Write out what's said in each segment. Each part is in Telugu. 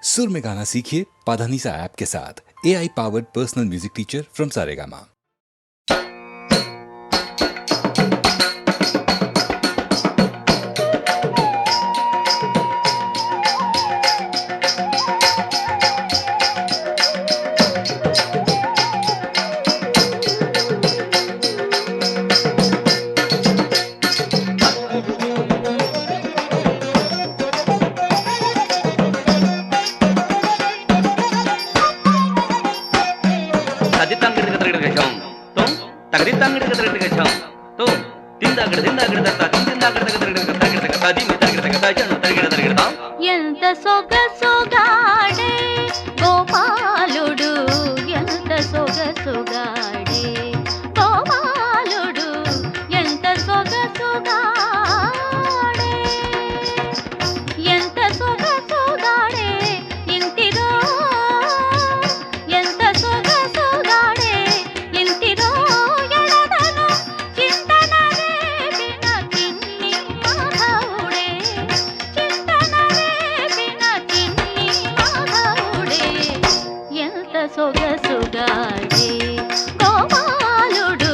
सुर में गाना सीखिए पाधानीसा ऐप के साथ। AI powered personal music teacher from Saregama. ఎంత సొగసుగాడే గోపాలుడు, ఎంత సొగసుగాడే గోపాలుడు, ఎంత సొగసుగాడే, ఎంత సొగసుగాడే ఇంటిరో, ఎంత సొగసుగాడే ఇంటిరో ఎడదను చింతన రేపిన చిన్ని మాధవుడే, చింతన రేపిన చిన్ని మాధవుడే, ఎంత సొగసుగాడే గోపాలుడు,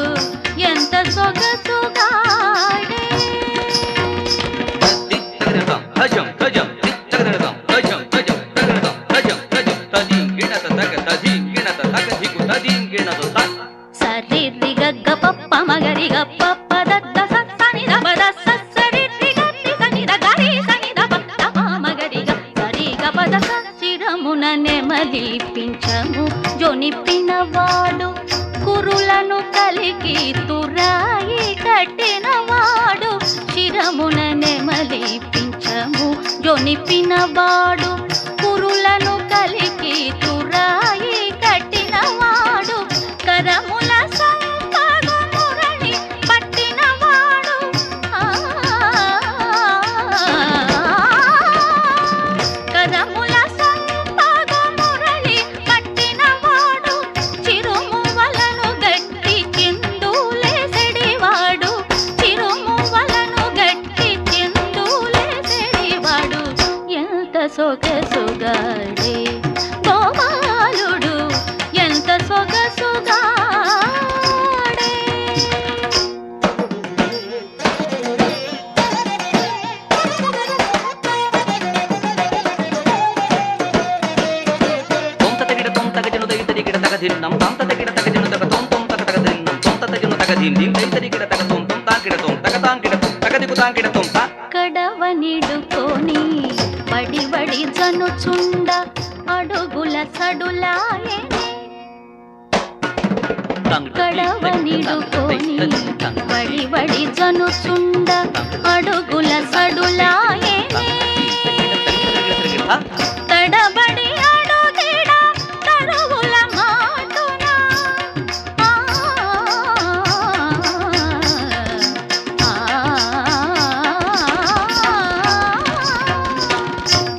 ఎంత సొగసుగాడే. సరి రిగగ్గ పప్ప మగరి గప్ప పదద్ద సని దబద సరి రిగత్తి సని దగరి సని దబ దప మగరి గ సరి గపద శిరమున నెమలిపించము జొనిప్పినవాడు, కురులను కలిగి తురాయి కట్టినవాడు, శిరమున నెమలిపించము జొనిప్పినవాడు, కురులను కలిగి తురాయి కట్టినవాడు, కరముల సంపగు మురళి పట్టినవాడు, కరముల సంపగు మురళి పట్టినవాడు, చిరుమువలను గట్టి చిందులేసెడివాడు, చిరుమువలను గట్టి చిందులేసెడివాడు, ఎంత సొగసుగాడే గోపాలుడు, ఎంత సొగసుగాడే. కడవనిడుకొని వడి వడి జనుచుండ అడుగుల సడులాయనే, కడవనిడుకొని వడి వడి జనుచుండ అడుగుల సడులాయనే, తడబడి అడుగిడ తరువుల మాటున,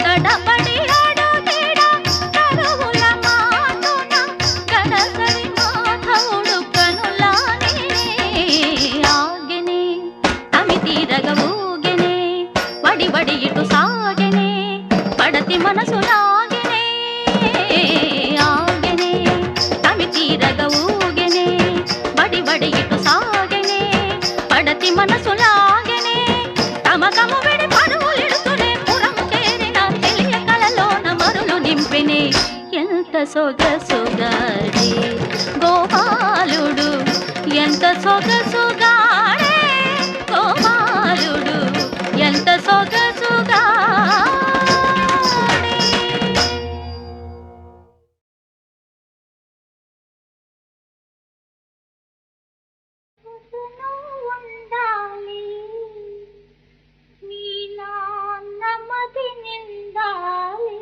తడబడి అడుగిడ తరువుల మాటున, గడసరి మాధవుడు కనులానే ఆగెనే, తమితిరగ ఊగెనే, వడి వడి ఇటు సాగెనే, పడతి మనసు లాగెనే, ఆగెనే, తమితిరగ ఊగెనే, వడి వడి ఇటు సాగెనే, పడతి మనసు లాగెనే, తమకము విడి పరువులిడుతునే పురము చేరిన తెలియ కలలోన మరులు నింపెనే, ఎంత సొగసుగాడే గోపాలుడు, ఎంత సొగసుగాడే గోపాలుడు, ఎంత సొగసుగాడే. ఉండాలి నీ నాన్న మది నిండాలి,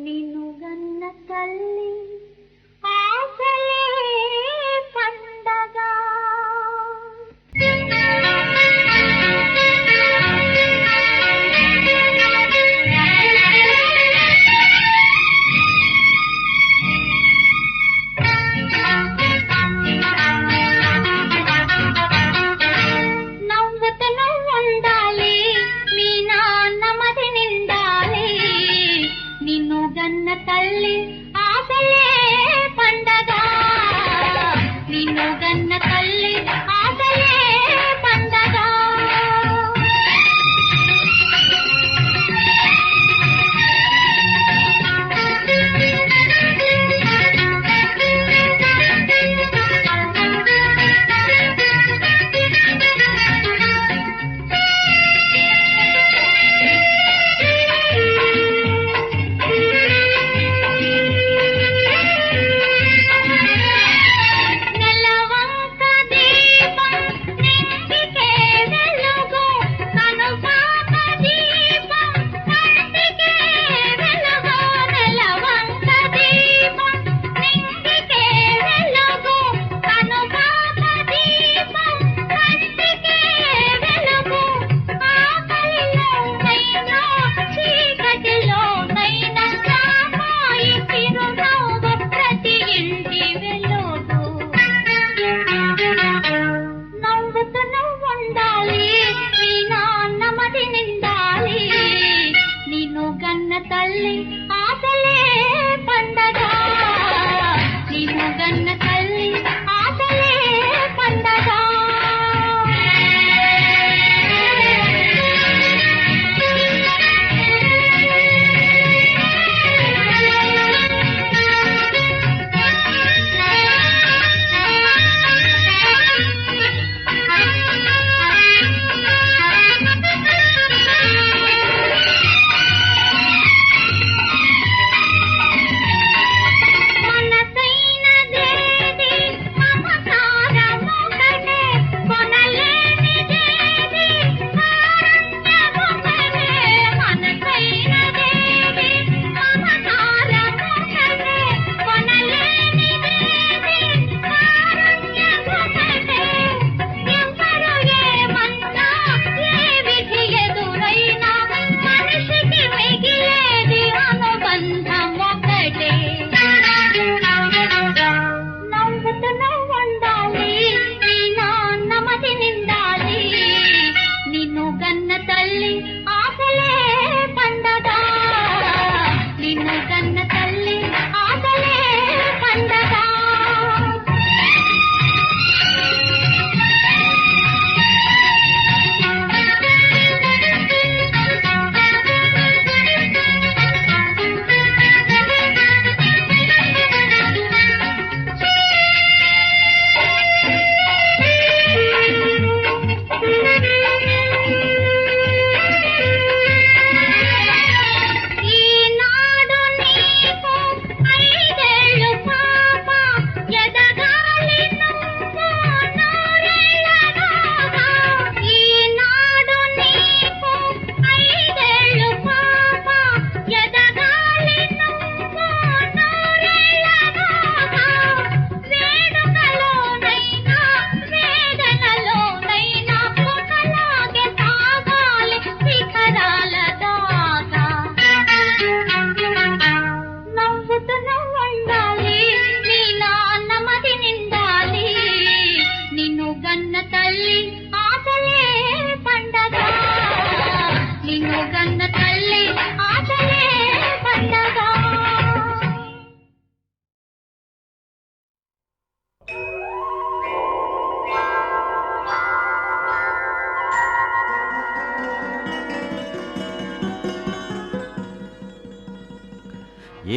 నిన్ను గన్న తల్లి ఆశలే పండాలి.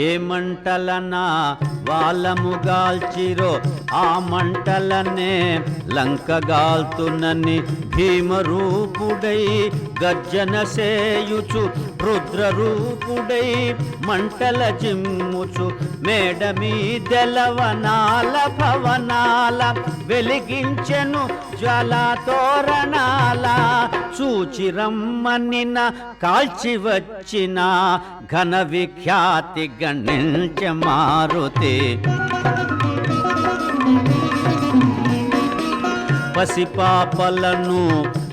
ఏ మంటలనా వాళ్ళముగాల్చిరో ఆ మంటలనే లంకగాల్తునని భీమరూపుడై గర్జన సేయుచు రుద్రరూపుడై మంటల జిమ్ముచు మేడ మీదెలవనాల భవనాల వెలిగించెను జ్వాలాతోరణాల చూచిరమ్మనిన కాల్చి వచ్చిన ఘన విఖ్యాతి గణించ మారుతి పసిపాపలను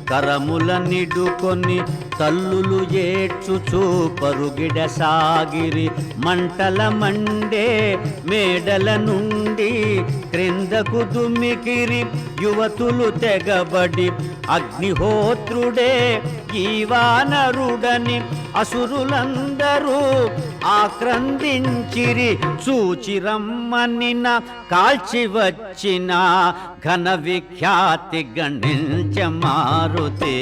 కరముల నిడుకొని తల్లులు ఏడ్చుచూ పరుగిడ సాగిరి మంటల మండే మేడల నుండి క్రిందకు దుమ్మికిరి యువతులు తెగబడి అగ్నిహోత్రుడే ఈ వానరుడని అసురులందరూ ఆక్రందించిరి చూచిరమ్మనిన కాల్చి వచ్చిన ఘన విఖ్యాతి గణించ మారుతి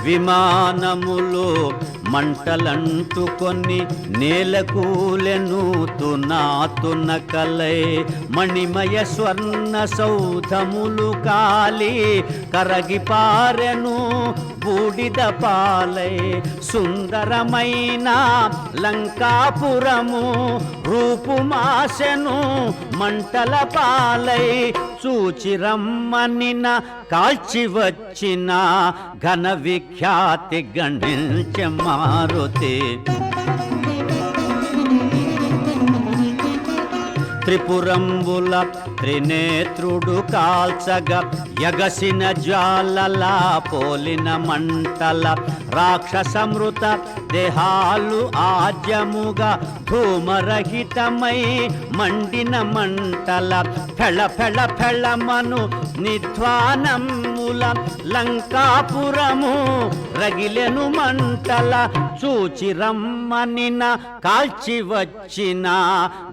విమానములు మంటలంటుకొని నేలకూలెను తునాతున కలై మణిమయ స్వర్ణ సౌధములు కాలి కరగిపారెను బూడిద పాలై సుందరమైన లంకాపురము రూపుమాసెను మంటల పాలై చూచిరమ్మనిన కాల్చి వచ్చిన ఘన విఖ్యాతి గణించ మారుతి త్రిపురంబుల త్రినేత్రుడు కాల్చగా యగసిన జ్వాలలా పోలిన మంటల రాక్షసమృత దేహాలు ఆజ్యముగా ధూమరహితమై మండిన మంటల ఫెళ ఫెళ ఫెళమను నిధ్వానముల లంకాపురము రగిలెను మంటల చూచిరమ్మనిన కాల్చి వచ్చిన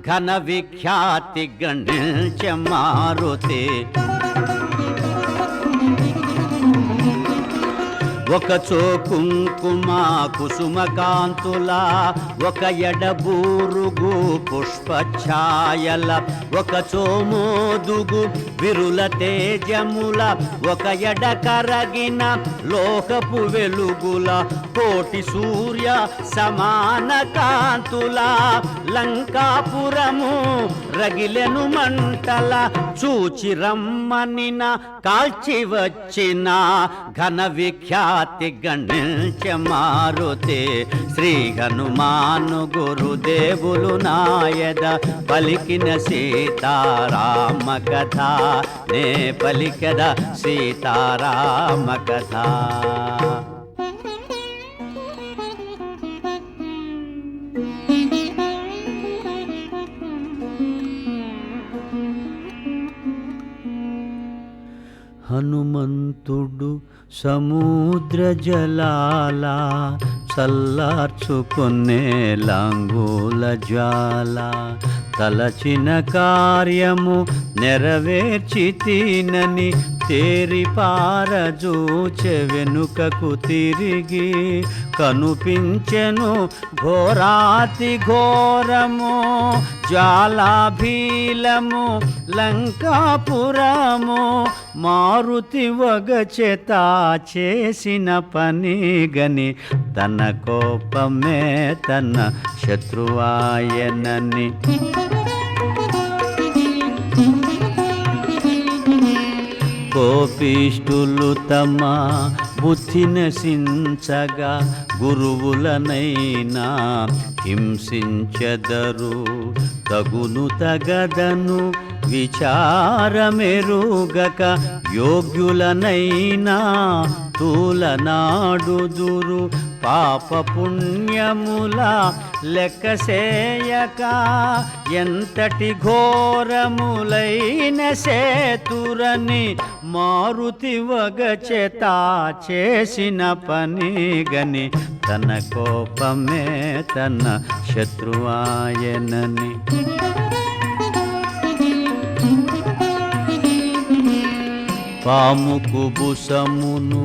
ఘన విఖ్యాతి గణించ మారుతి ఒకచో కుంకుమ కుసుమ కాంతుల ఒక ఎడబూరుగు పుష్పఛాయల ఒకచో మోదుగు విరుల తేజముల ఒక ఎడ కరగిన లోకపు వెలుగుల కోటి సూర్య సమాన కాంతుల లంకాపురము రగిలెను మంటల చూచిరమ్మనిన కాల్చి వచ్చిన ఘన విఖ్యాతి గణించ మారుతి శ్రీ హనుమాను గురుదేవులు నాయద పలికిన సీతారామ కథ నే పలికద సీతారామ కథ హనుమంతుడు సముద్ర జలాల చల్లార్చుకునే లాంగూల జ్వాల తలచిన కార్యము నెరవేర్చి తినని తేరి పారజూచె వెనుకకు తిరిగి కనుపించెను ఘోరాతి ఘోరము జ్వాలాభీలము లంకాపురము మారుతి వగచేత చేసిన పని గని తన కోపమే తన శత్రువాయనని కోపిష్ఠులు తమ బుద్ధి నశించగా గురువులనైనా హింసించెదరు తగును తగదను విచారమెరుగక యోగ్యులనైనా తూలనాడుదురు పాప పుణ్యముల లెక్కసేయక ఎంతటి ఘోరములైన సేతురని మారుతి వగచేత చేసిన పని గని తన కోపమే తన శత్రువాయనని పాము కుబుసమును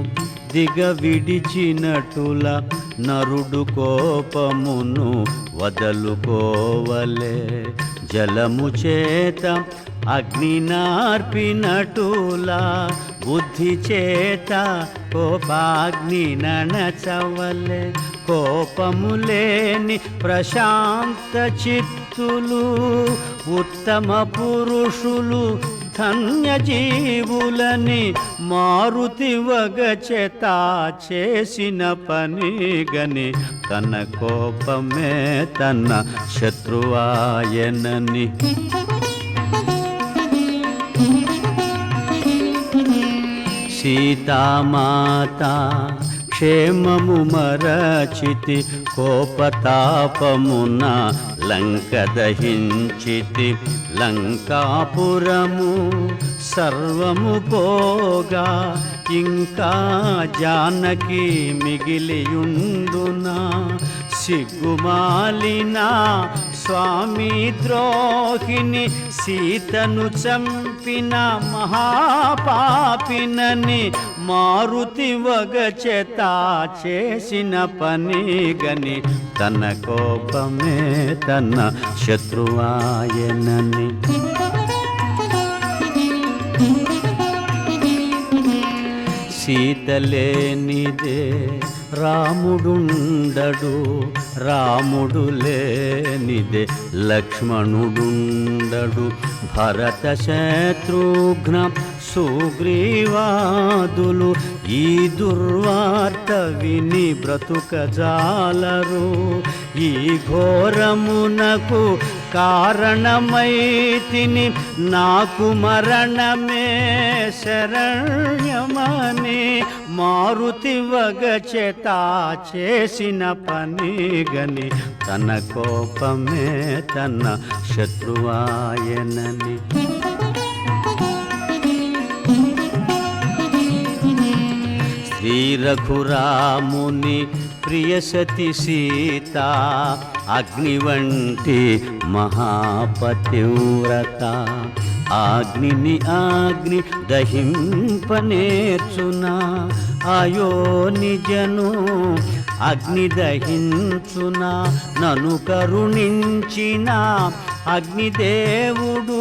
దిగ విడిచినటుల నరుడు కోపమును వదలుకోవలే. జలము చేత అగ్ని నార్పినటులా బుద్ధి చేత కోపాగ్ని నణచవలే. కోపము లేని ప్రశాంత చిత్తులు ఉత్తమ పురుషులు ధన్యజీవులని మారుతి వగచెత చేసిన పని గని తన కోపమే తన శత్రువాయనని. సీతామాత క్షేమము మరచితి కోపతాపమున లంక దహించితి. లంకాపురము సర్వము పోగా ఇంకా జానకి మిగిలియుండునా. సిగ్గుమాలిన స్వామి ద్రోహిని సీతను చంపిన మహాపాపినని మారుతి వగచెత చేసిన పని గని తన కోపమే తన శత్రువాయనని. సీతలేనిదే రాముడుండడు, రాముడు లేనిదే లక్ష్మణుడుండడు. భరత శత్రుఘ్న సుగ్రీవాదులు ఈ దుర్వార్త విని బ్రతుకజాలరు. ఈ ఘోరమునకు కారణమైతిని నాకు మరణమే శరణ్యమని మారుతి వగచెత చేసిన పని గని తన కోపమే తన శత్రువాయనని. శ్రీ రఘురాముని ప్రియసతి సీత అగ్ని వంటి మహాపతివ్రత. అగ్నిని అగ్ని దహింపనేర్చునా, అయో నిజను అగ్ని దహించునా. నను కరుణించిన అగ్నిదేవుడు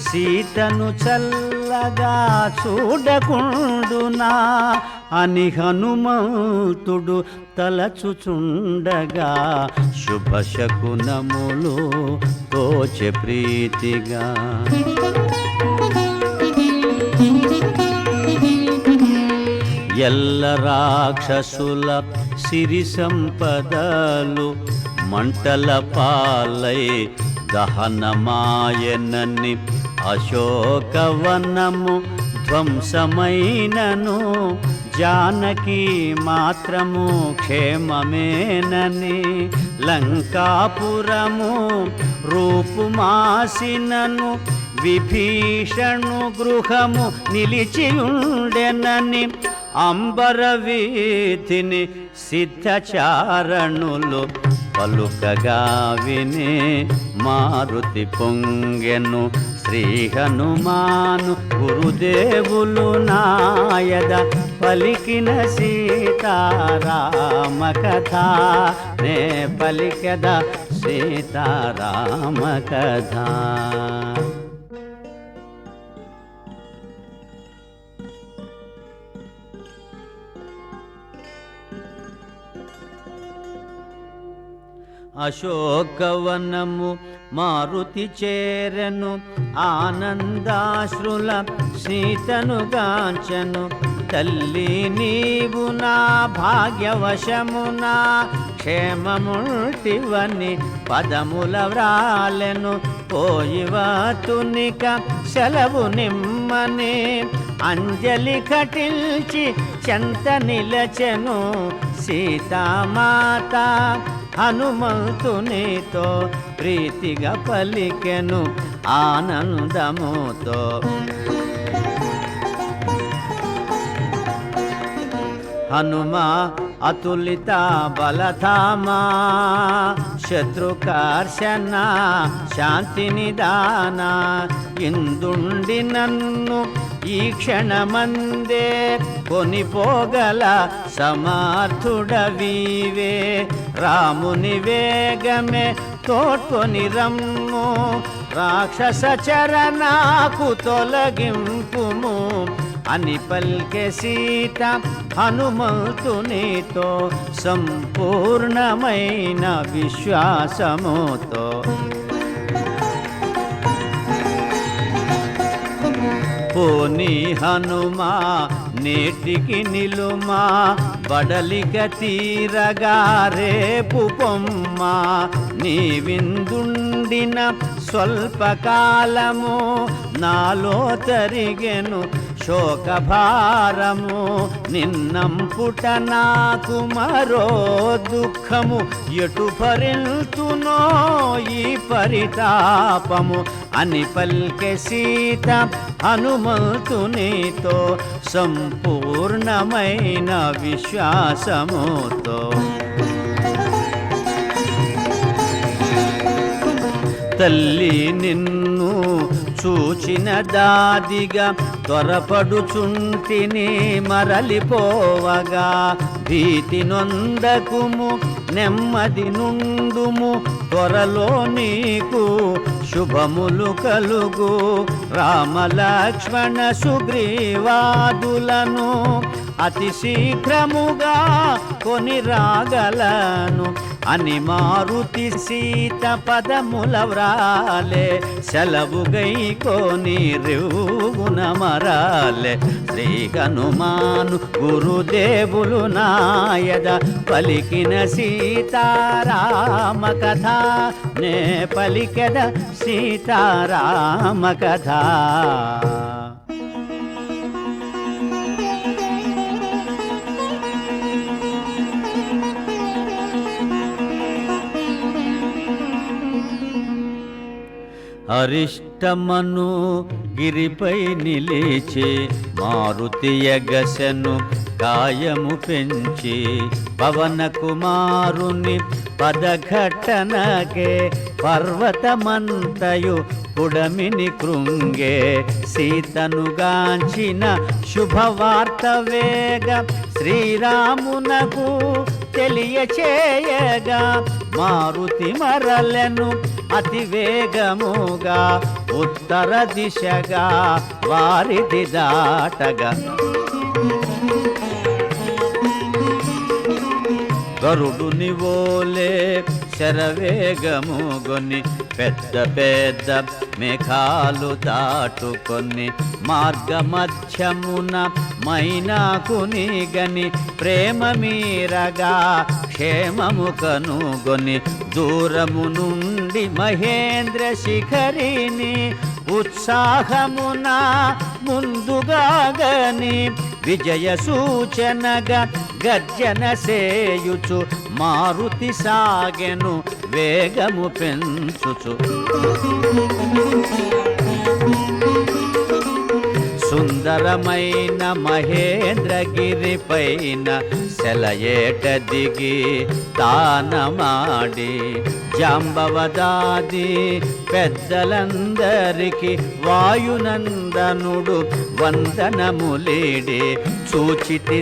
సీతను చల్లగా చూడకుండునా అని హనుమంతుడు తలచుచుండగా శుభశకునములు తోచె ప్రీతిగా. ఎల్ల రాక్షసుల సిరి సంపదలు మంటల పాలై దహనమాయనని. అశోకవనము ధ్వంసమైనను జానకి మాత్రము క్షేమమేనని. లంకాపురము రూపుమాసినను విభీషణు గృహము నిలిచియుండెనని. అంబర వీధిని సిద్ధచారణులు పలుకగా విని మారుతి పొంగెను. శ్రీ హనుమాను గురుదేవులు నాయద పలికిన సీతారామ కథ నే పలికద సీతారామ కథ. అశోకవనము మారుతి చేరెను ఆనందాశ్రుల సీతను గాంచెను. తల్లి నీవు నా భాగ్యవశమునా క్షేమముల్టివని పదముల వ్రాలెను. పోయివతునిక సెలవు నిమ్మని అంజలి కటిల్చి చెంత నిలచెను సీతామాత. హనుమంతునితో ప్రీతిగా పలికెను ఆనందముతో. హనుమా అతులిత బలధామా శత్రుకర్షణ శాంతి నిదాన. ఇందుండి నన్ను ఈ క్షణమందే కొనిపోగల సమర్థుడవీవే రాముని వేగమే తోడ్కొని రమ్ము రాక్షస చరణాకు తొలగింపుము అని పల్కె సీత హనుమంతునితో సంపూర్ణమైన విశ్వాసముతో. పోనీ హనుమా నేటికి నిలుమా బడలిక తీరగా రేపు పొమ్మ నీ విందుండిన స్వల్పకాలము నాలో తరిగెను శోకభారము నిన్నంపుట నాకు మరో దుఃఖము ఎటు భరింతునో ఈ పరితాపము అని పల్కె సీత హనుమంతునితో సంపూర్ణమైన విశ్వాసముతో. తల్లి నిన్ను చూచిన దాదిగా త్వరపడుచుంటిని మరలిపోవగా భీతి నొందకుము నెమ్మది నుండుము త్వరలో నీకు శుభములు కలుగు రామలక్ష్మణ సుగ్రీవాదులను అతి శీఘ్రముగా కొని రాగలను అని మారుతి సీత పదముల వ్రాలే సెలవు గైకోని రేవున మరాలే. శ్రీ హనుమాను గురుదేవులు నాయద పలికిన సీతారామ కథ నే పలికెద సీతారామ కథ. అరిష్టమను గిరిపై నిలిచి మారుతి ఎగసెను కాయము పెంచి పవన కుమారుని పదఘట్టనకే పర్వతమంతయు పుడమిని కృంగే సీతను గాంచిన శుభవార్త వేగ శ్రీరామునకు తెలియచేయగా మారుతి మరలెను అతి వేగముగా ఉత్తర దిశగా వారిది దాటగా గరుడుని వోలే శరవేగముగొని పెద్ద పెద్ద మేఘాలు దాటుకొని మార్గమధ్యమున మైనాకుని గని ప్రేమ మీరగా క్షేమము కనుగొని దూరము నుండి మహేంద్ర శిఖరిని ఉత్సాహమున ముందుగా గని విజయ సూచనగా గర్జన సేయుచు మారుతి సాగెను వేగము పెంచుచు. సుందరమైన మహేంద్రగిరి పైన సెలయేట దిగి తానమాడి జాంబవదాది పెద్దలందరికి వాయునందనుడు వందనములేడి చూచితి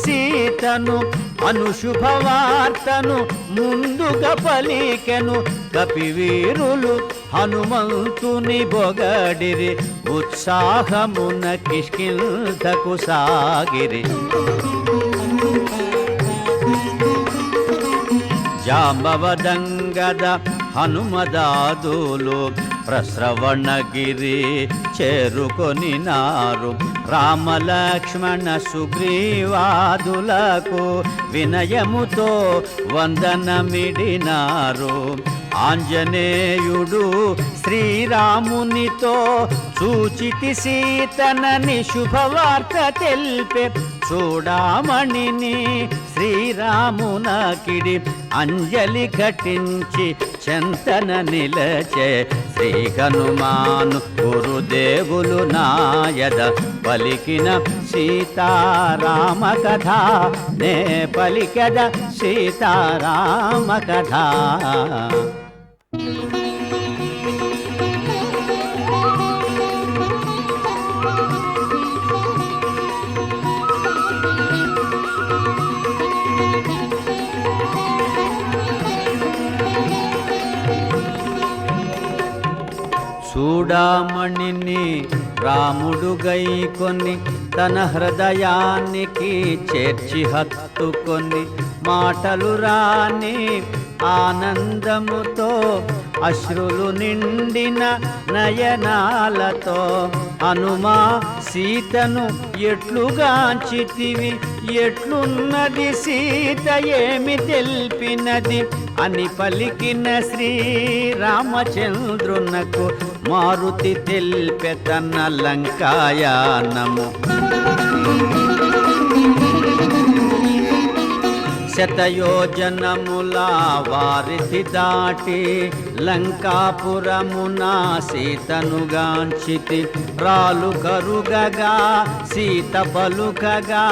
సీతను అనుశుభవార్తను ముందుగా పలికెను కపివీరులు హనుమంతుని బొగడిరి ఉత్సాహమున కిష్కింధకు సాగిరి. జాంబవదంగద హనుమదాదులు ప్రశ్రవణగిరి చేరుకొనినారు రామలక్ష్మణ సుగ్రీవాదులకు వినయముతో వందనమిడినారు. ఆంజనేయుడు శ్రీరామునితో సూచితి సీతనని శుభవార్త తెలిపే చూడామణిని శ్రీరామునకిడి అంజలి ఘటించి చెంతన నిలచే. శ్రీ హనుమాను గురుదేవులు నాయద పలికిన సీతారామ కథ నే పలికద సీతారామ కథ. చూడామణిని రాముడు గైకొని తన హృదయానికి చేర్చి హత్తుకొని మాటలు రాని ఆనందముతో అశ్రులు నిండిన నయనాలతో హనుమా సీతను ఎట్లుగాంచితివి, ఎట్లున్నది సీత ఏమి తెల్పినది అని పలికిన శ్రీరామచంద్రునకు మారుతి తెల్పె తన లంకాయానము. శతయోజనముల వారిధి దాటి లంకాపురమున సీతనుగాంచితి. రాలు కరుగగా సీత పలుకగా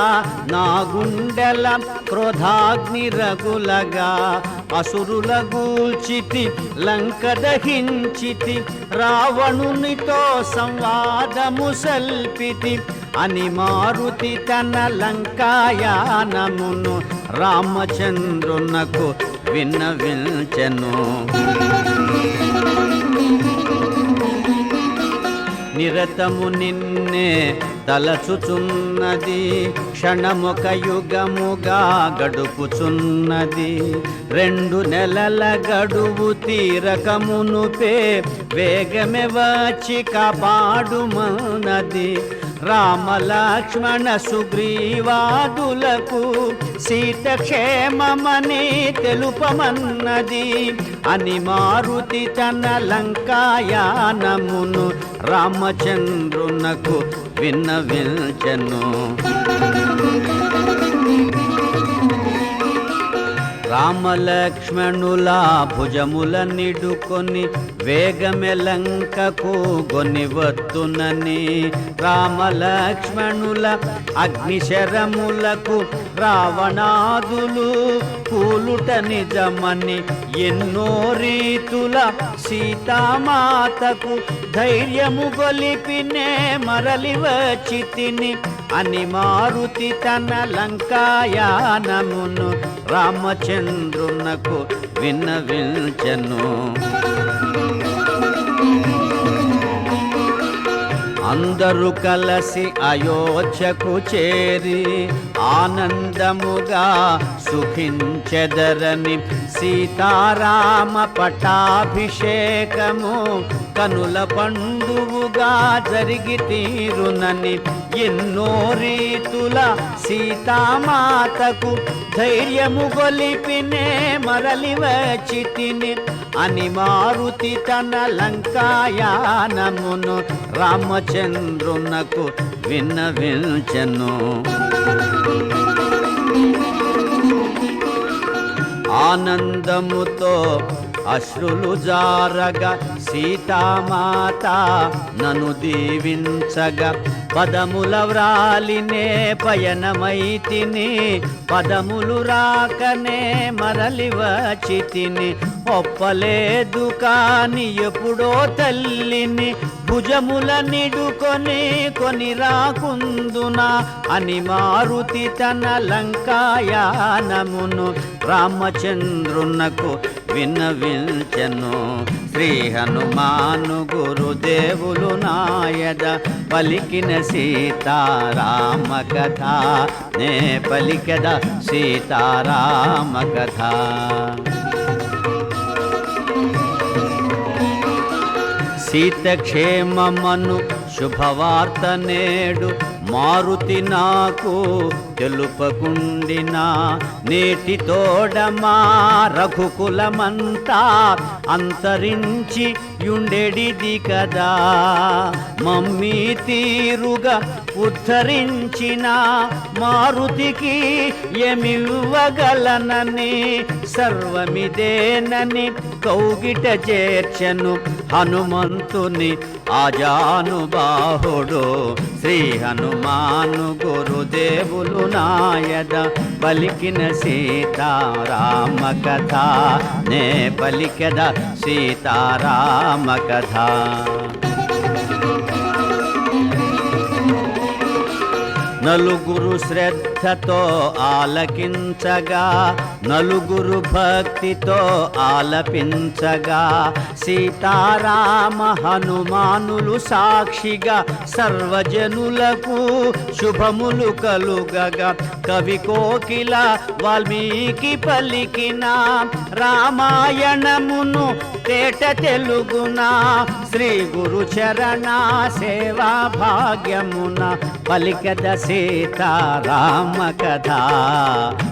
నా గుండెల క్రోధాగ్ని రగులగా అసురుల గూల్చితి లంక దహించితి. రావణునితో సంవాదము సల్పితి అని మారుతి తన లంకాయానమును రామచంద్రునకు విన్నవించెను. నిరతము నిన్నే తలచుచున్నది, క్షణముక యుగముగా గడుపుచున్నది. 2 నెలల గడువు తీరకమునుపే వేగమే వచ్చి కాపాడుమన్నది. రామలక్ష్మణ సుగ్రీవాదులకు సీత క్షేమమని తెలుపమన్నది అని మారుతి తన లంకాయానమును రామచంద్రునకు విన్నవించెను. రామలక్ష్మణుల భుజముల నిడుకొని వేగమె లంకకు గొనివత్తునని. రామలక్ష్మణుల అగ్నిశరములకు రావణాదులు కూలుట నిజమని ఎన్నో రీతుల సీతామాతకు ధైర్యము గొలిపినే మరలి వచ్చితిని అని మారుతి తన లంకాయానమును రామచంద్రునకు విన్నవించెను. అందరూ కలసి అయోధ్యకు చేరి ఆనందముగా సుఖించెదరని సీతారామ పట్టాభిషేకము కనుల పండువుగా జరిగి తీరునని ఎన్నో రీతుల సీతామాతకు ధైర్యము గొలిపినే మరలి వచ్చితిని అని మారుతి తన లంకాయానమును రామచంద్రునకు విన్నవించెను. ఆనందముతో అశ్రులు జారగా సీతామాత నన్ను దీవించగా పదముల వ్రాలినే పయనమైతిని. పదములు రాకనే మరలి వచ్చితిని. ఒప్పలేదు కాని ఎప్పుడో తల్లిని భుజముల నిడుకొని కొని రాకుందునా అని మారుతి తన లంకాయానమును రామచంద్రునకు విన్నవించెను. శ్రీ హనుమాను గురుదేవులు నాయద పలికిన సీతారామ కథ నే పలికద సీతారామ కథ. సీత క్షేమమను శుభవార్త నేడు మారుతి నాకు తెలుపకుండినా. నేటి తోడమా రఘుకులమంతా అంతరించి యుండెడిది కదా. మమ్మీ తీరుగా ఉద్ధరించిన మారుతికి ఏమివ్వగలనని సర్వమిదేనని కౌగిట చేర్చెను హనుమంతుని ఆజానుబాహుడు. శ్రీ హనుమాను గురుదేవులు నాయద పలికిన సీతారామ కథ నే పలికద సీతారామ కథ. నలుగురు శ్రద్ధతో ఆలకించగా, నలుగురు భక్తితో ఆలపించగా, సీతారామ హనుమానులు సాక్షిగా సర్వజనులకు శుభములు కలుగగా, కవి కోకిల వాల్మీకి పలికిన రామాయణమును తేట తెలుగున, శ్రీ గురు చరణ సేవా భాగ్యమున పలికద సీతారామ కథ.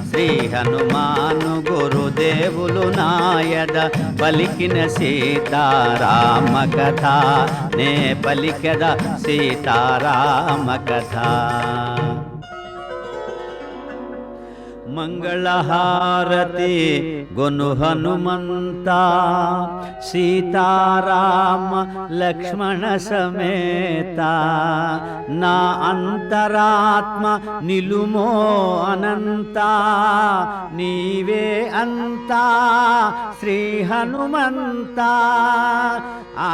శ్రీ హనుమాను గురుదేవులు నాయద పలికిన సీతారామ కథ, నే పలికద సీతారామ కథ. మంగళహారతి గొను హనుమంత, సీతారామ లక్ష్మణ సమేత, నా అంతరాత్మ నిలుమో అనంత, నీవే అంతా శ్రీ హనుమంత. ఆ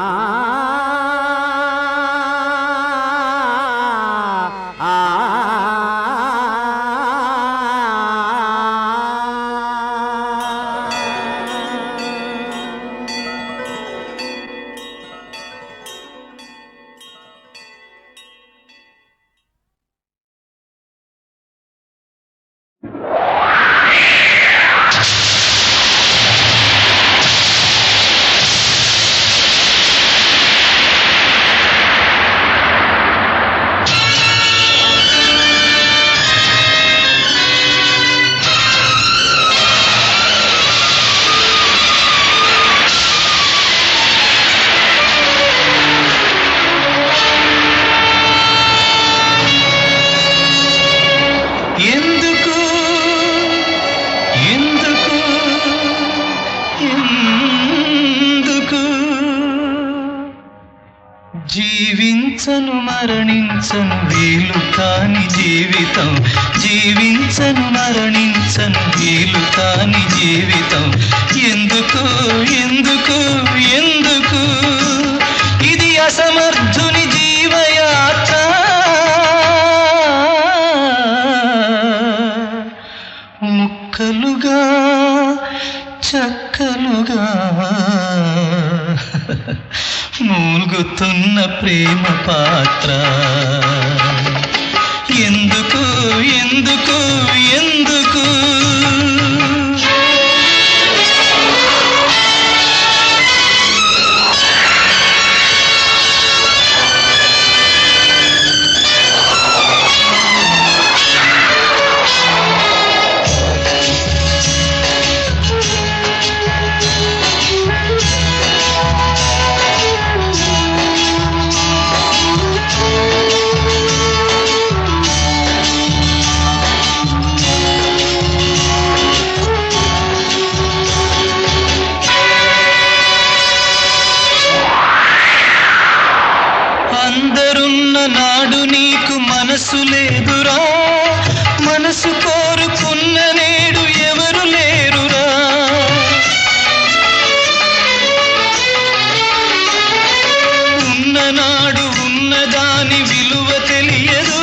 జీవించను మరణించను వీలు కాని జీవితం, జీవించను మరణించను వీలు కాని జీవితం, ఎందుకు ఎందుకు ఎందుకు ఇది అసమర్థుని జీవయాత్ర. ముక్కలుగా చక్కలుగా మూల్గుతున్న ప్రేమ పాత్ర, ఎందుకు ఎందుకు ఎందుకు అందరున్న నాడు నీకు మనసు లేదురా, మనసు కోరుకున్న నేడు ఎవరు లేరురా. ఉన్ననాడు ఉన్నదాని విలువ తెలియదు,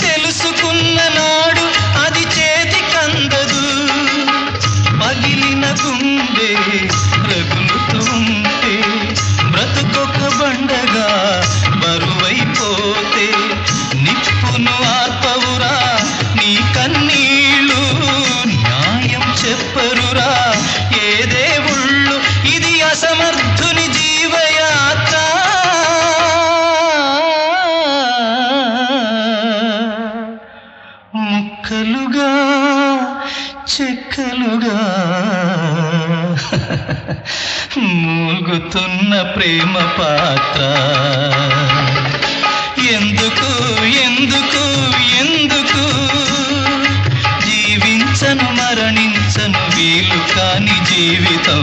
తెలుసుకున్న నాడు అది చేతికందదు. పగిలిన గుండె రగులుతుంటే బ్రతుకొక బండగా బరువైపోతే, నిప్పును ఆర్పవురా నీ కన్నీళ్ళు, న్యాయం చెప్పరురా ఏ దేవుళ్ళు. ఇది అసమర్థుని జీవయాత్ర, ముక్కలుగా చెక్కలుగా మూల్గుతున్న ప్రేమ పాత్ర, ఎందుకు ఎందుకు ఎందుకు జీవించను మరణించను వీలు కాని జీవితం,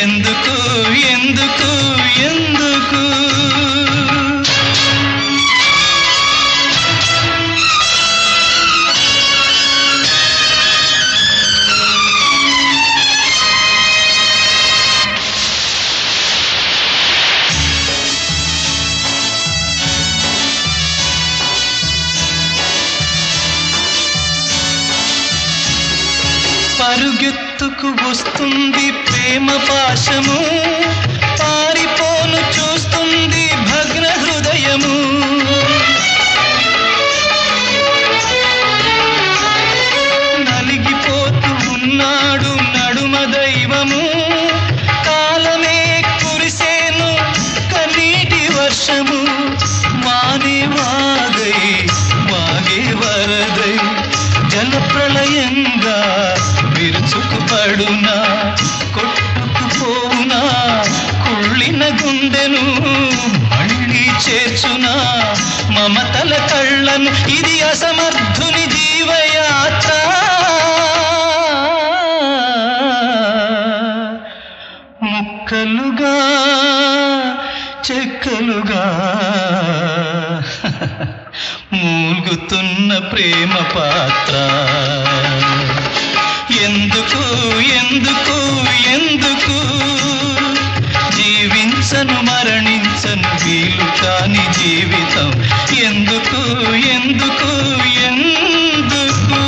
ఎందుకు ఎందుకు ఎందుకు పరుగెత్తుకు వస్తుంది ప్రేమ పాశము, పారిపోను చూస్తుంది భగ్న హృదయము. నలిగిపోతూ ఉన్నాడు నడుమ దైవము, కాలమే కురిసేను కన్నీటి వర్షము. వానే వాగై వాగే వరదై జలప్రళయంగా విరుచుకుపడునా, కొట్టుకుపోవునా కుళ్ళిన గుండెను మళ్ళీ చేర్చునా మమతల కళ్ళను. ఇది అసమర్థుని జీవయాత్ర, ముక్కలుగా చెక్కలుగా మూల్గుతున్న ప్రేమ పాత్ర. ఎందుకు ఎందుకు ఎందుకు జీవించను మరణించను వీలు కాని జీవితం. ఎందుకు ఎందుకు ఎందుకు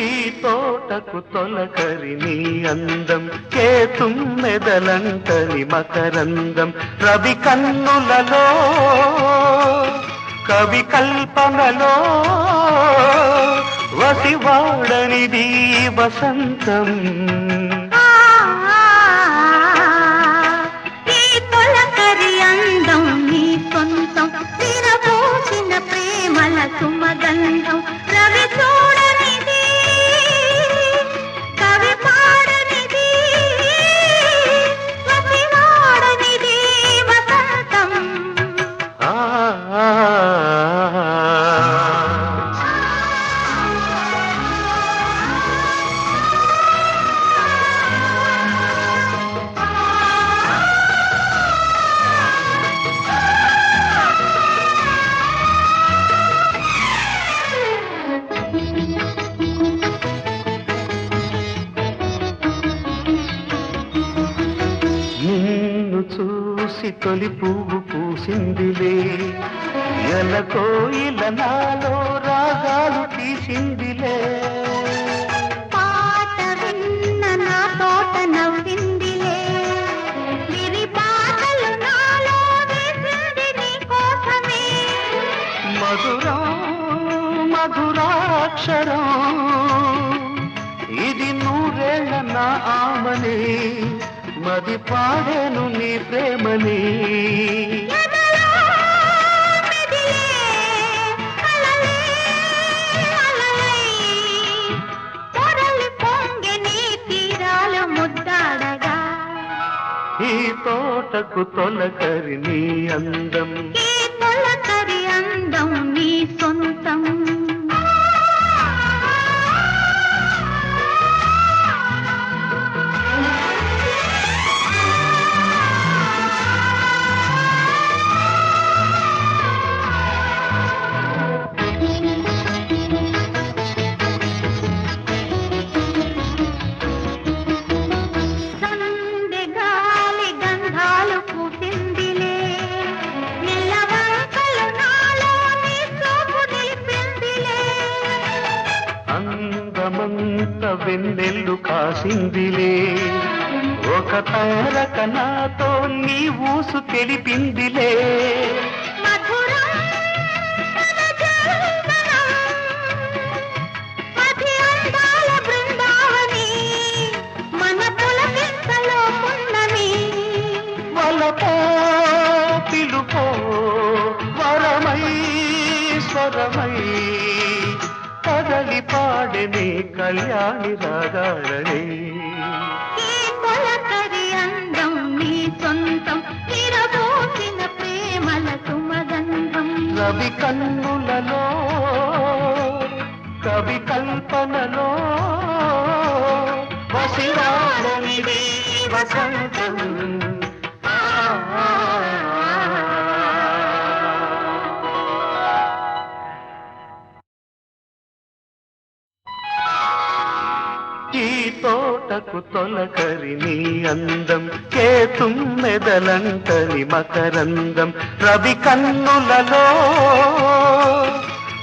ఈ తోటకు తొలకరి నీ అందం, కేతుమ్మెదలంటని మకరందం. రవి కన్నులలో కవి కల్పనలో వసివాడనిది వసంతం. ఈ తొలకరి అందం నీ సొంతం, విరబూసిన ప్రేమల సుమగంధం. రవి చూడనిది కవి పాడనిది వసివాడనిది వసంతం. నిన్ను చూసి తొలి పువ్వు పూసిందిలే, ఎలకోయిల నాలో రాగాలు తీసిందిలే. పాట విన్న నా తోట నవ్విందిలే, విరి పాటలు నాలో వేసింది నీ కోసమే. మధురం మధురాక్షరం ఇది నూరేళ్ళ నా ఆమని, మది పాడేను నీ ప్రేమని. ఎదలో మెదిలే అలలే అలలై, పొరలి పొంగె నీ తీరాల ముద్దాడగా. ఈ తోటకు తొలకరి నీ అందం, ఈ తొలకరి అందం నీ సొంతం. సందె గాలి గంధాలు పూసిందిలే, నెలవంకలు నాలో నీ చూపు నిలిపిందిలే. అందమంత వెన్నెల్లు కాసిందిలే, ఒక తారక నాతో నీ ఊసు తెలిపిందిలే. మధురం మనజల్దనం, మధి అందాల బృందావని, మన పులకింతలో పున్నమి. వలపో పిలుపో వరమై స్వరమై కదలి పాడని కళ్యాణి రాగాడని. ఈ తొలకరి అందం నీ సొంతం, విరబూసిన ప్రేమల సుమగంధం. రవి కన్నులలో కవి కల్పనలో వసివాడనిది వసంతం. ఈ తోట తోటకు తొలకరి నీ అందం కేతుమ్మెదలంటని మకరందం రవి కన్నులలో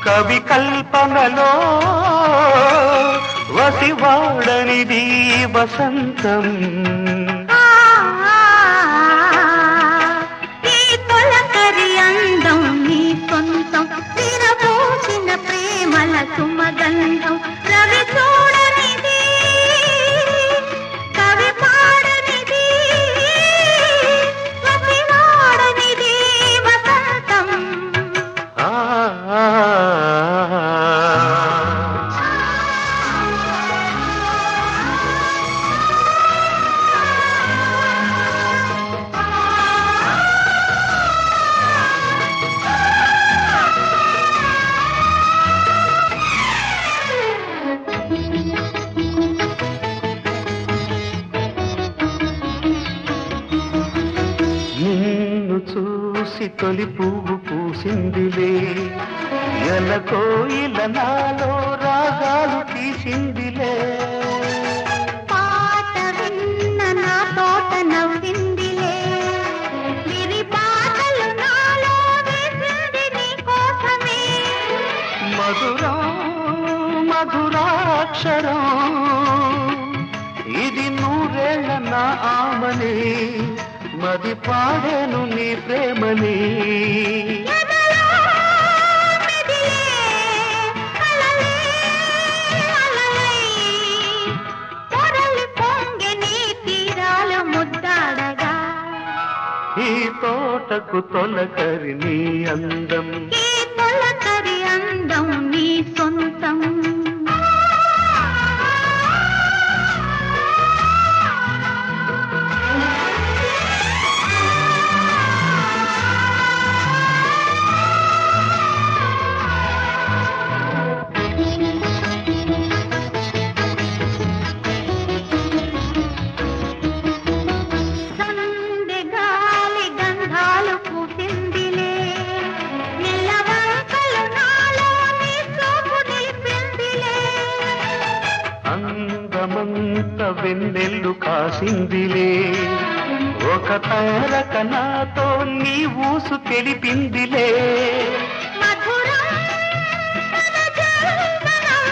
కవి కల్పనలో వసివాడనిది వసంతం ఈ తొలకరి అందం నీ సొంతం విరబూసిన ప్రేమల సుమగంధం రవి చూడనిది కవి పాడనిది వసివాడనిది వసంతం ఆ నిన్ను చూసి తొలి పువ్వు పూసిందిలే ఎలకోయిల నాలో రాగాలు తీసిందిలే పాట విన్న నా తోట నవ్విందిలే విరి పాటలు నాలో వేసింది నీ కోసమే మధురం మధురాక్షరం ఇది నూరేళ్ళ నా ఆమని మది పాడేను నీ ప్రేమని ఎదలో మెదిలే అలలే అలలై పొరలి పొంగె నీ తీరాల ముద్దాడగా ఈ తోటకు తొలకరి నీ అందం ఈ తొలకరి అందం నీ సొంతం సందె గాలి గంధాలు పూసిందిలే నెలవంకలు నాలో నీ చూపు నిలిపిందిలే అందమంత వెన్నెల్లు కాసిందిలే ఒక తారక నాతో నీ ఊసు తెలిపిందిలే మధురం మనజల్దనం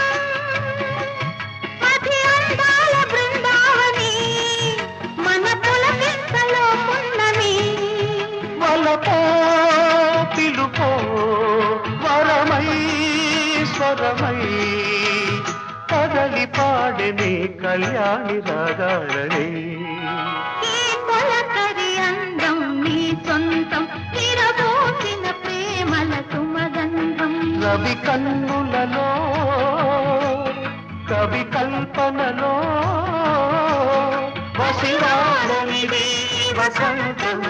మధి అందాల బృందావని మన పులకింతలో పున్నమి వలపో పిలుపో వరమై స్వరమై కదలి పాడని కళ్యాణి రాగాడని ఈ తొలకరి అందం నీ సొంతం విరబూసిన ప్రేమల సుమగంధం రవి కన్నులలో కవి కల్పనలో వసివాడనిది వసంతం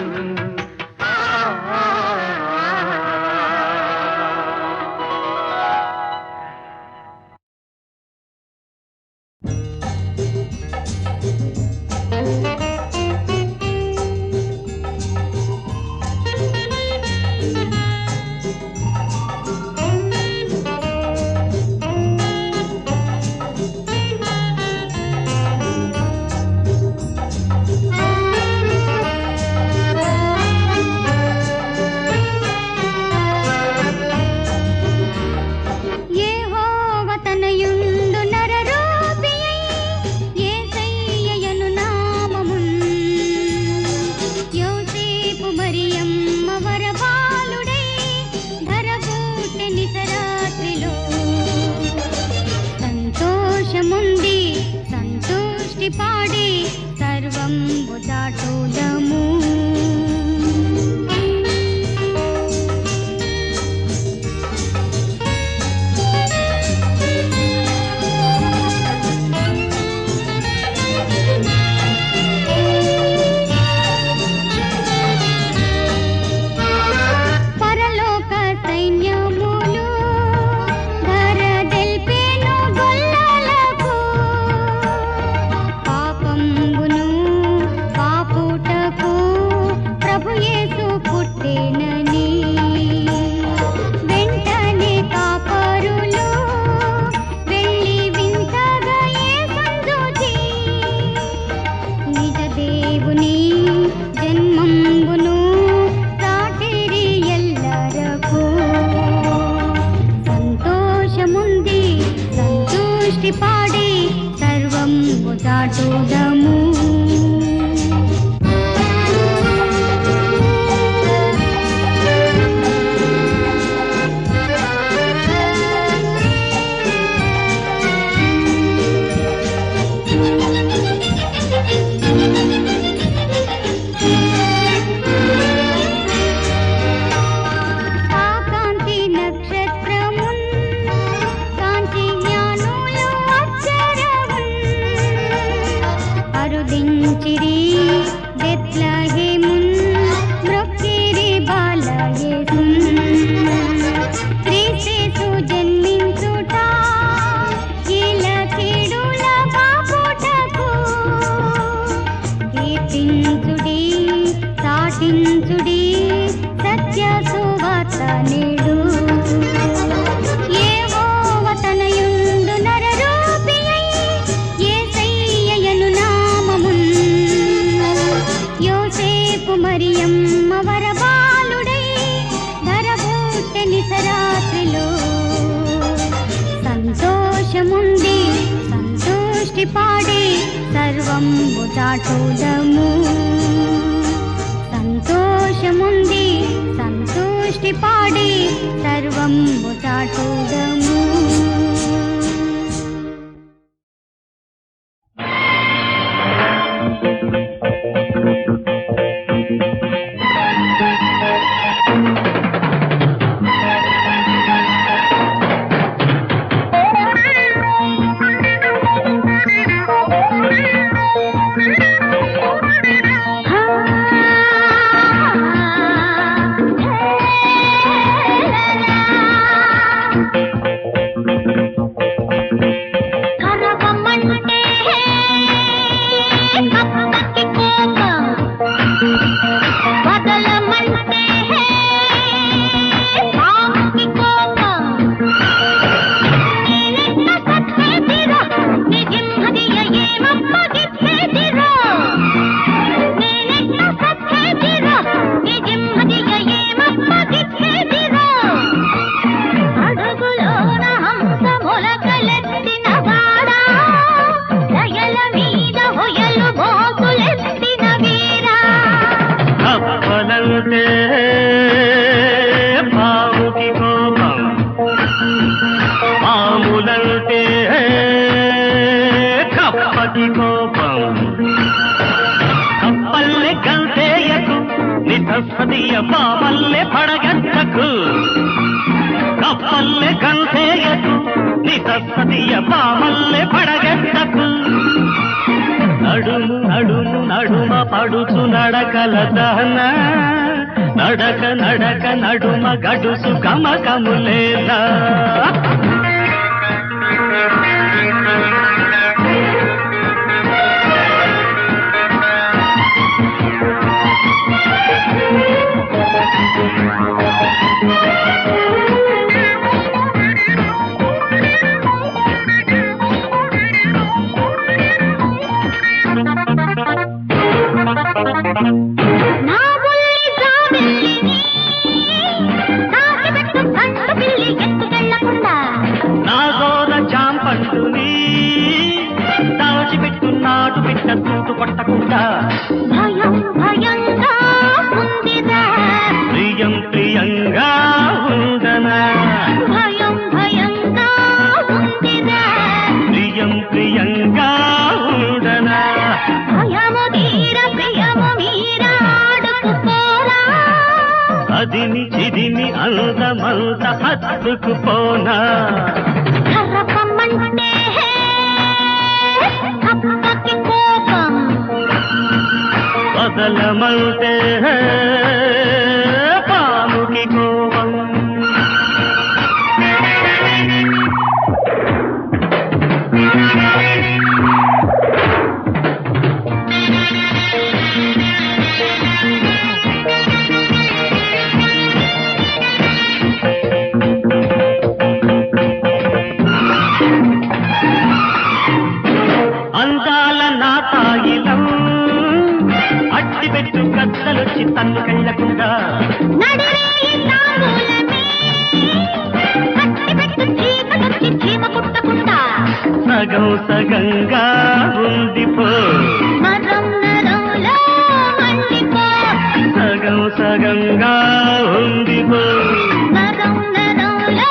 సంతోష్టి పాడి సర్వంబు చాటుదము సంతోషముంది సంతోష్టి పాడి సర్వంబు చాటుదము పాముకి కోపం మామూలంటే కప్పకి కోపం కప్పల్లె గంతేయకు నిధస్సదియ బావల్లె పడగట్టకు కప్పల్లె గంతేయకు నిధస్సదియ బావల్లె పడగట్టకు నడుము నడుము నడుమ పడుచు నడకల దహన నడక నడక నడుమ గడుసు కమకములేలా దాచిపెట్టున్నాడు బిడ్డ తూటు కొట్టకుండా భయం భయంగా ఉందిరా ప్రియం ప్రియంగా ఉండనా భయం భయంగా ఉందిరా ప్రియం ప్రియంగా ఉండనా భయము తీర ప్రియము మీరాడుకుపోరా అదిని చిదిమి అందమంత హత్తుకుపోనా కరపమ్మంటే కప్పకి కోపం వదలమంటే పాముకి కోపం అందాల నా తాయిలం అట్టిపెట్టు కత్తలొచ్చి తన్ను కళ్ళకుండా నడిరేయి తాంబూలమే కట్టిపెట్టు చీకటొచ్చి చీమ కుట్టకుండా సగం సగంగా ఉండిపో నరం నరంలో మండిపో సగం సగంగా ఉండిపో నరం నరంలో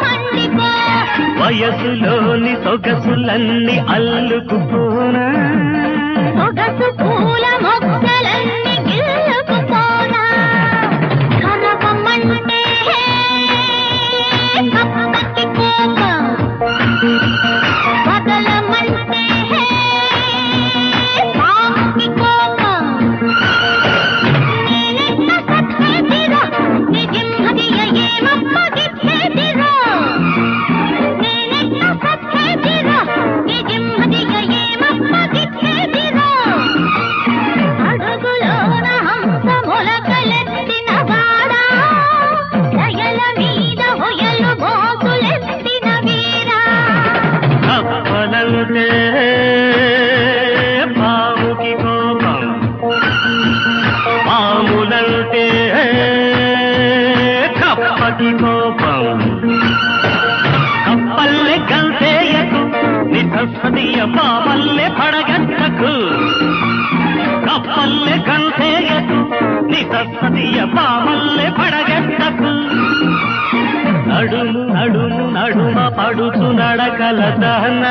మండిపో వయసులోని సొగసులన్నీ అల్లుకుపోనా సొగసు పూల మొక్కలన్నీ గిల్లుకుపోనా కరవమంటే కప్పకి కోపం వదలమంటే పాముకి కోపం నేనెట్ట సచ్చేదిరా నిజింహదియ ఏమప్పగిచ్చేదిరా నేనెట్ట సచ్చేదిరా నిజింహదియ ఏమప్పగిచ్చేదిరా అడుగులోన హంస మొలకలెత్తిన వాడా దయల మీద హొయలు మోకులెత్తిన వీరా కప్పలంటే పాముకి కోపం పాములంటే కప్పకి కోపం కప్పల్లె గంతేయకు నిద్ర ಸಸ್ಸದಿಯ ಬಾಮಲ್ಲೆ ಪಡಗಟ್ಟಕು ಕಪ್ಪಲ್ಲೆ ಗಂಟೆಯಕು ನಿ ಸಸ್ಸದಿಯ ಬಾಮಲ್ಲೆ ಪಡಗಟ್ಟಕು నడుము నడుము నడుమ పడుచు నడకల దహన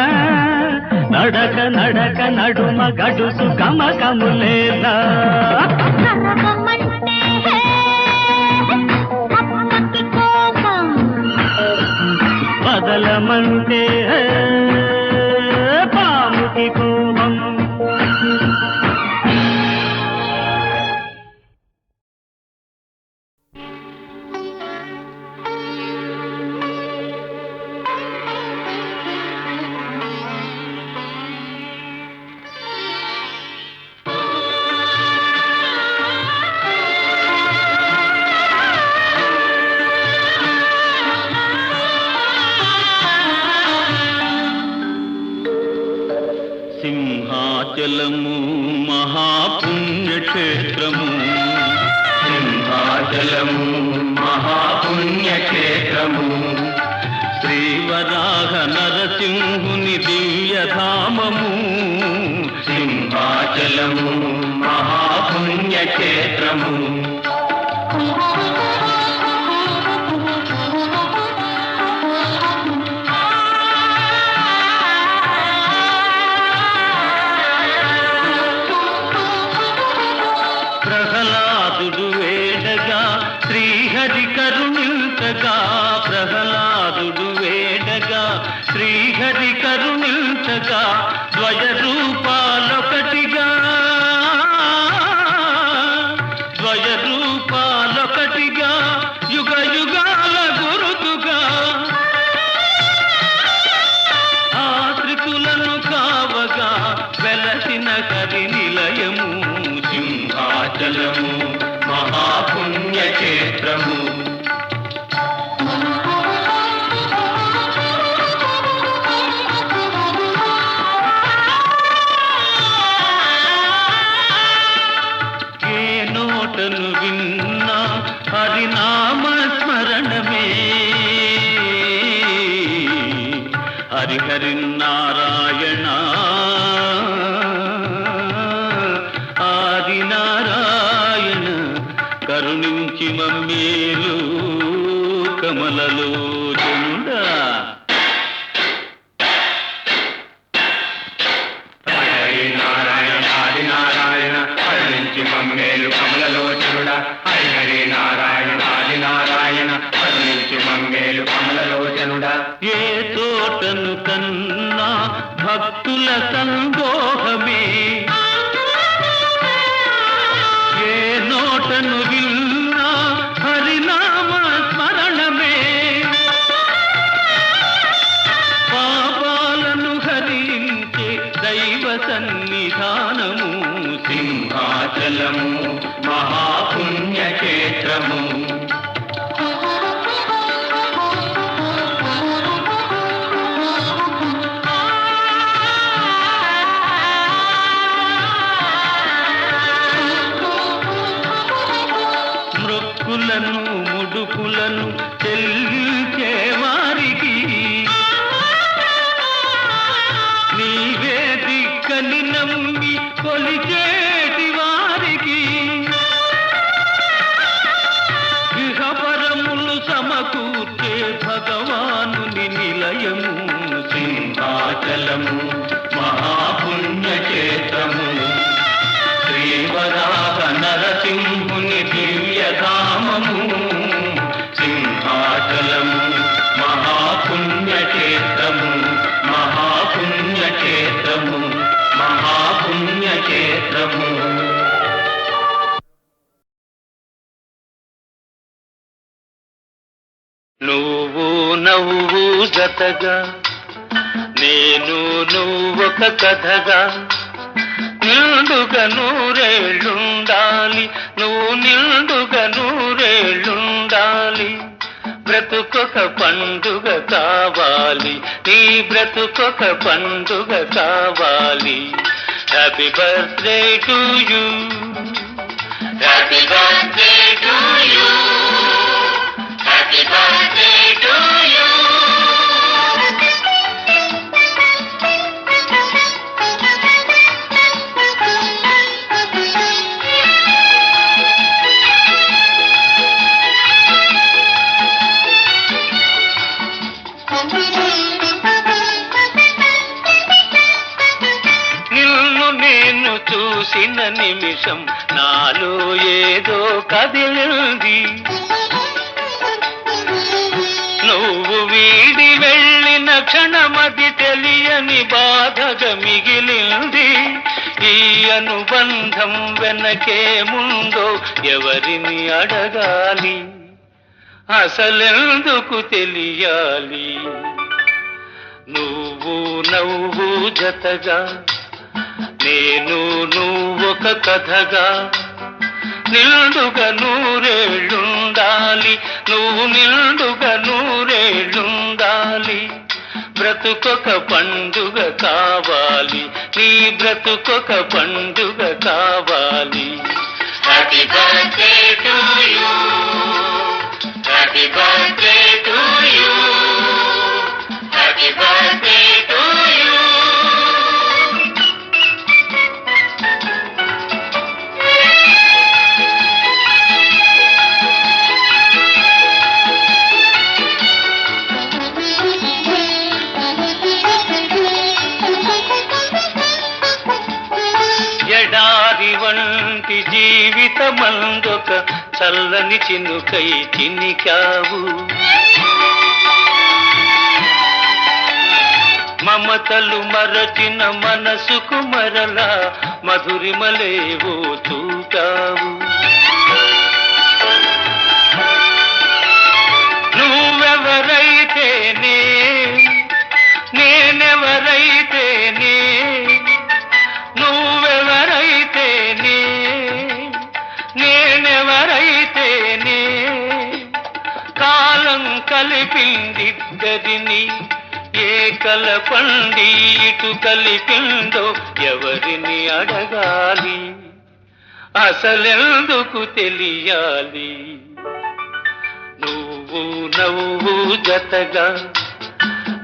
నడక నడక నడుమ గడుసు కమకములేలా కరగమంటే అప్పకి కోపం బదలమంటే పాముకి కోపం సింహాచలము మహాపుణ్యక్షేత్రము సింహాచలము మహాపుణ్యక్షేత్రము శ్రీవరాహ నరసింహుని దివ్యధామము సింహాచలము మహాపుణ్యక్షేత్రము ప్రహ్లాదుడు వేడగా శ్రీహరి కరుణించగా ప్రహ్లాదుడు వేడగా శ్రీహరి కరుణించగా ద్వయ రూపాలొకటిగా ద్వయ రూపాలొకటిగా యుగ యుగాల గురుతుగా ఆశ్రితులను కావగా వెలసిన హరి నిలయము సింహాచలము మహాపుణ్యక్షేత్రము ఏ నోటను విన్నా హరినామ స్మరణమే హరిహరి నారాయణ ఆదినారాయణ కరుణించి మమ్మేలు కమలలోచనుడా హరి నారాయణ ఆది నారాయణ కరుణించి మమ్మేలు కమలలోచనుడా హరి హరి నారాయణ ఆది నారాయణ కరుణించి మమ్మేలు కమలలోచనుడా ఏ తోటను కన్నా భక్తుల సందోహమే ఏ నోటను విన్నా హరినామ స్మరణమే పాపాలను హరించే దైవ సన్నిధానము సింహాచలము మహాపుణ్యక్షేత్రము మృక్కులను ముడుకులను చెల్లించే వారికి నీవే దిక్కని నమ్మి కొలిచేటి వారికి ఇహపరములు సమకూర్చే భగవానుని నిలయము సింహాచలము మహాపుణ్యక్షేత్రము శ్రీవరాహ నరసింహుని దివ్యధామము సింహాచలము మహాపుణ్యక్షేత్రము మహాపుణ్యక్షేత్రము మహాపుణ్యక్షేత్రము నువ్వు నవ్వు జతగా నేను నువ్వొక కథగా నిండుగా నూరేళ్ళుండాలి నువ్వు నిండుగా నూరేళ్ళుండాలి బ్రతుకొక పండుగ కావాలి నీ బ్రతుకొక పండుగ కావాలి happy birthday to you happy birthday to you happy birthday to you నిమిషం నాలో ఏదో కదిలింది. నువ్వు వీడి వెళ్ళిన క్షణమది తెలియని బాధగా మిగిలింది. ఈ అనుబంధం వెనకేముందో ఎవరిని అడగాలి, అసలెందుకు తెలియాలి. నువ్వు నవ్వు జతగా, నేను నువ్వొక కథగా, నిండుగా నూరేళ్ళుండాలి, నువ్వు నిండుగా నూరేళ్ళుండాలి. బ్రతుకొక పండుగ కావాలి, నీ బ్రతుకొక పండుగ కావాలి. Happy birthday to you, happy birthday to you, happy birthday to you. ఎడారి వంటి జీవితమందొక చల్లని చినుకై చినికావు. మమతలు మరచిన మనసుకు మరలా మధురిమలేవో చూపావు. నువ్వెవరైతేనే నేనెవరైతేనే, నువ్వెవరైతేనే నేనెవరైతేనే, కాలం కలిపిందిద్దరిని, ఏ కలపండి ఇటు కలిపిందో ఎవరిని అడగాలి, అసలెందుకు తెలియాలి. నువ్వు నవ్వు జతగా,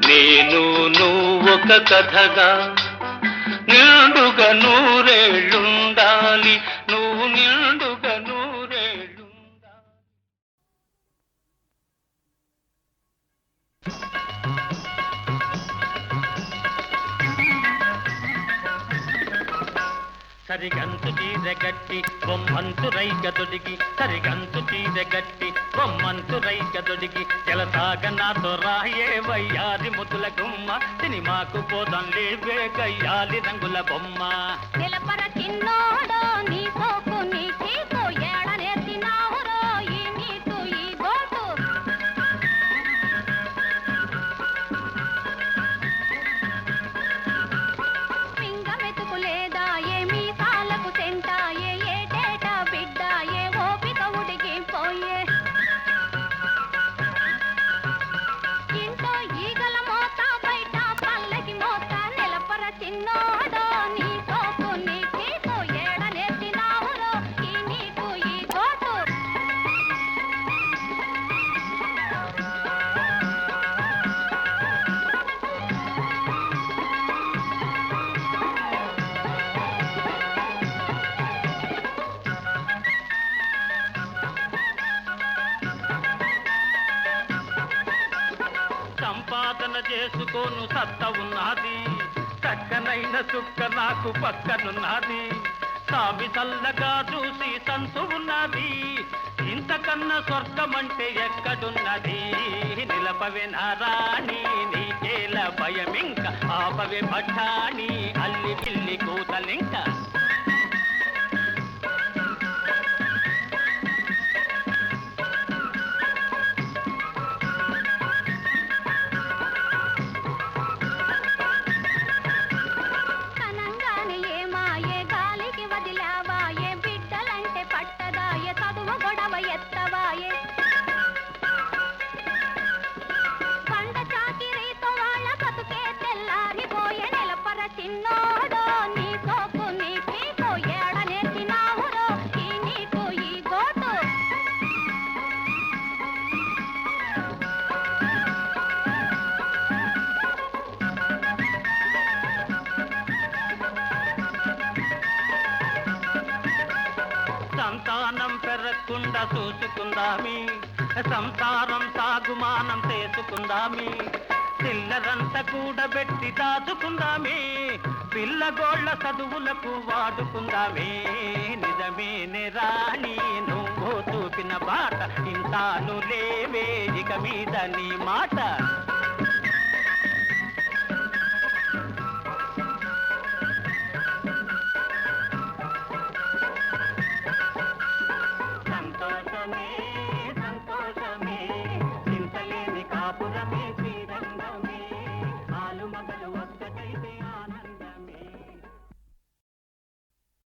నేను నువ్వొక కథగా, నిండుగా నూరేళ్ళుండాలి, నువ్వు నిండుగా నూరేళ్ళుండాలి. సరిగంతు చీరగట్టి బొమ్మంతు రైగదొడిగి, సరిగంతు చీరగట్టి బొమ్మంతు రైగదొడిగి, జలసాగ నాతో రాయే వయ్యారి ముద్దుల గుమ్మ, సినిమాకు పోదాం లేవే గయ్యాలి రంగుల బొమ్మ. నిలపర చిన్నోడో నీ సోకు నీ చీకు ఏడ నేర్చినావురో ఈ నీటు ఈ గోటు. పింగ మెతుకు లేదా ఏమీ కాలకు సెంట, ఏ ఏటేట బిడ్డ ఏ ఓపిక ఉడికిపోయే. ఇంట్లో ఈగల మోత బయట పల్లకి మోత, నిలపర చిన్నోడో నీ సోకు నీ చీకు ఏడ నేర్చినావురో ఈ నీటు ఈ గోటు. సంపాదన చేసుకోను సత్త ఉన్నది, చక్కనైన సుక్క నాకు పక్కనున్నది, సామి చల్లగా చూసి సంతు ఉన్నది, ఇంతకన్నా స్వర్గమంటే ఎక్కడున్నది. నిలపవే నారాణి నీకేల భయమింక, ఆపవే పఠాణి అల్లి పిల్లి కూతలింక. కనంగానే ఏమాయే గాలికి వదిలావాయే, బిడ్డలంటే పట్టదాయే చదువు గొడవ ఎత్తవాయే. పండ చాకిరీతో వాళ్ళ బతుకే తెల్లారిపోయే. నిలపర చిన్నోడో నీ సోకు నీ చీకు ఏడ నేర్చినావురో ఈ నీటు ఈ గోటు. సంతానం పెరగకుండా చూసుకుందామి, సంసారం సాగుమానం చేసుకుందామి, చిల్లరంతా కూడబెట్టి దాచుకుందామి, పిల్లగోళ్ల చదువులకు వాడుకుందామి. నిజ నిజమేనే రాణి నువ్వు చూపిన బాట ఇంతాను లేవే ఇక మీద నీ మాట